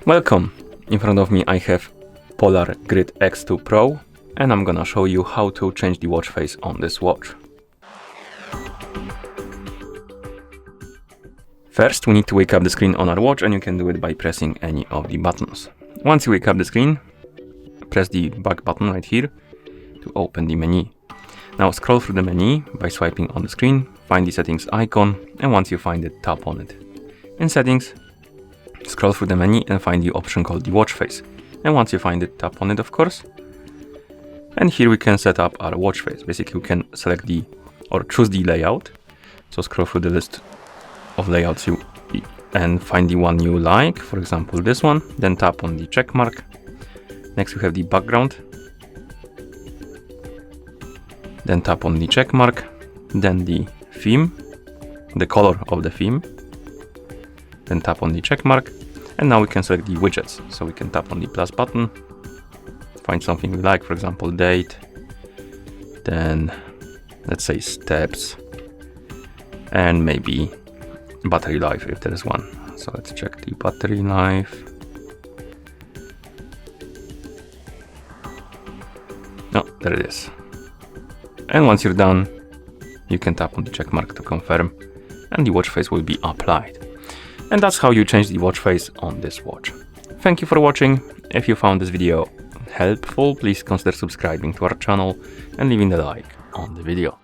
Welcome! In front of me I have Polar Grid X2 Pro and I'm gonna show you how to change the watch face on this watch. First we need to wake up the screen on our watch, and you can do it by pressing any of the buttons. Once you wake up the screen, press the back button right here to open the menu. Now scroll through the menu by swiping on the screen, find the settings icon, and once you find it, tap on it. In settings, scroll through the menu and find the option called the watch face. And once you find it, tap on it, of course. And here we can set up our watch face. Basically, we can select choose the layout. So scroll through the list of layouts and find the one you like. For example, this one. Then tap on the check mark. Next, we have the background. Then tap on the check mark. Then the theme, the color of the theme. Then tap on the check mark, and now we can select the widgets. So we can tap on the plus button, find something we like, for example date, then let's say steps, and maybe battery life if there is one. So let's check the battery life. No, there it is. And once you're done, you can tap on the check mark to confirm, and the watch face will be applied. And that's how you change the watch face on this watch. Thank you for watching. If you found this video helpful, please consider subscribing to our channel and leaving a like on the video.